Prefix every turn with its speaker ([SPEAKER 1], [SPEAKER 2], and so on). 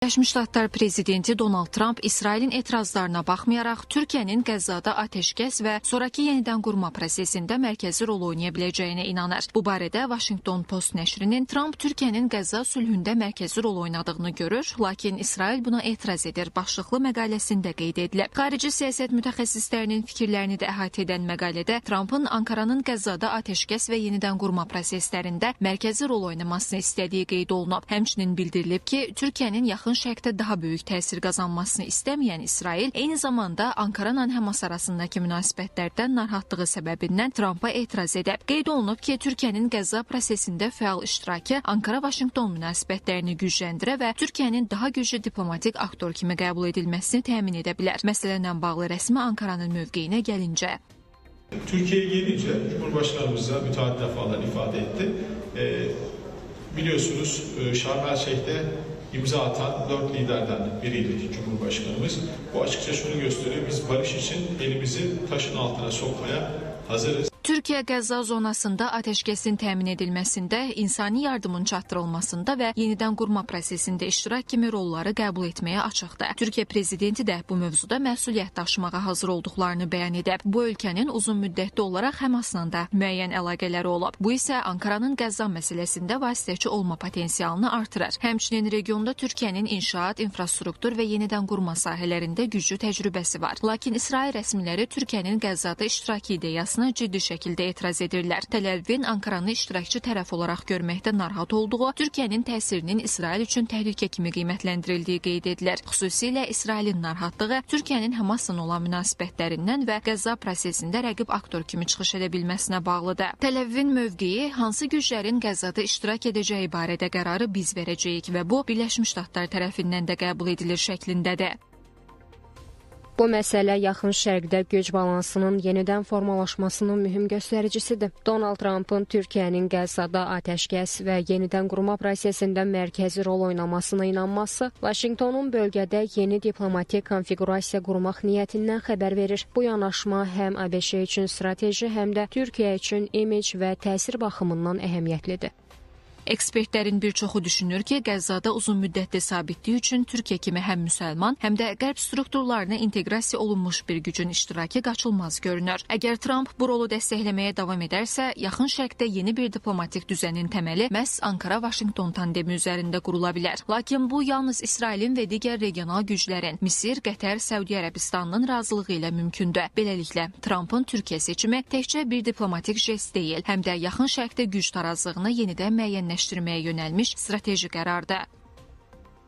[SPEAKER 1] Birləşmiş Ştatlar prezidenti Donald Trump İsrailin etirazlarına baxmayaraq Türkiyənin Qəzzada atəşkəs və sonrakı yenidən qurma prosesində mərkəzi rol oynaya biləcəyinə inanır. Bu barədə Washington Post nəşrinin Trump Türkiyənin Qəzza sülhündə mərkəzi rol oynadığını görür, lakin İsrail buna etiraz edir başlıqlı məqaləsində qeyd edilib. Xarici siyasət mütəxəssislərinin fikirlərini də əhatə edən məqalədə Trumpın Ankaranın Qəzzada atəşkəs və yenidən qurma proseslərində mərkəzi rol oynamasını istədiyi qeyd olunub. Həmçinin bildirilib ki, Türkiyənin yaxın şərqdə daha böyük təsir qazanmasını istəməyən İsrail, eyni zamanda Ankaranla Həmas arasındakı münasibətlərdən narahatlığı səbəbindən Trumpa etiraz edib. Qeyd olunub ki, Türkiyənin Qəzza prosesində fəal iştirakı Ankara-Vaşinqton münasibətlərini gücləndirə və Türkiyənin daha güclü diplomatik aktor kimi qəbul edilməsini təmin edə bilər. Məsələlə bağlı rəsmi Ankaranın mövqeyinə gəlincə.
[SPEAKER 2] Türkiye'ye gelince Cumhurbaşkanımız da müteahhit defalar ifade etti. Biliyorsunuz Şarm El Şeyh'te imza atan 4 liderden biriydi Cumhurbaşkanımız. Bu açıkça şunu gösteriyor, biz barış için elimizi taşın altına sokmaya hazırız.
[SPEAKER 1] Türkiyə Qəzza zonasında atəşkəsin təmin edilməsində, insani yardımın çatdırılmasında və yenidən qurma prosesində iştirak kimi rolları qəbul etməyə açıqdır. Türkiyə prezidenti də bu mövzuda məsuliyyət daşımağa hazır olduqlarını bəyan edib. Bu ölkənin uzun müddətli olaraq Həmasla da müəyyən əlaqələri olub. Bu isə Ankaranın Qəzza məsələsində vasitəçi olma potensialını artırır. Həmçinin regionda Türkiyənin inşaat, infrastruktur və yenidən qurma sahələrində güclü təcrübəsi var. Lakin İsrail rəsmiləri Türkiyənin Qəzzada iştirakı ideyasına ciddi şəkildə etiraz edirlər. Təl-Əvivin Ankaranı iştirakçı tərəf olaraq görməkdə narahat olduğu, Türkiyənin təsirinin İsrail üçün təhlükə kimi qiymətləndirildiyi qeyd edilir. Xüsusilə İsrailin narahatlığı Türkiyənin Həmasla olan münasibətlərindən və Qəzza prosesində rəqib aktor kimi çıxış edə bilməsinə bağlıdır. Təl-Əvivin mövqeyi hansı güclərin Qəzzada iştirak edəcəyi barədə qərarı biz verəcəyik və bu Birləşmiş Ştatlar tərəfindən də qəbul edilir şəklindədir.
[SPEAKER 3] Bu məsələ yaxın şərqdə güc balansının yenidən formalaşmasının mühüm göstəricisidir. Donald Trumpın Türkiyənin Qəzzada atəşkəs və yenidən qurma prosesində mərkəzi rol oynamasına inanması, Vaşinqtonun bölgədə yeni diplomatik konfiqurasiya qurmaq niyyətindən xəbər verir. Bu yanaşma həm ABŞ üçün strateji, həm də Türkiyə üçün image və təsir baxımından əhəmiyyətlidir.
[SPEAKER 1] Ekspertlərin bir çoxu düşünür ki, Qəzzada uzun müddətli sabitlik üçün Türkiyə kimi həm müsəlman, həm də qərb strukturlarına inteqrasiya olunmuş bir gücün iştirakı qaçılmaz görünür. Əgər Trump bu rolu dəstəkləməyə davam edərsə, yaxın şərqdə yeni bir diplomatik düzənin təməli məhz Ankara-Vaşinqton tandemi üzərində qurula bilər. Lakin bu yalnız İsrailin və digər regional güclərin, Misir, Qətər, Səudiyyə Ərəbistanının razılığı ilə mümkündür. Beləliklə, Trumpın Türkiyə seçimi təkcə bir diplomatik jest deyil, həm də yaxın şərqdə güc tarazlığını yenidən müəyyənləşdirməyə yönəlmiş strateji qərardır.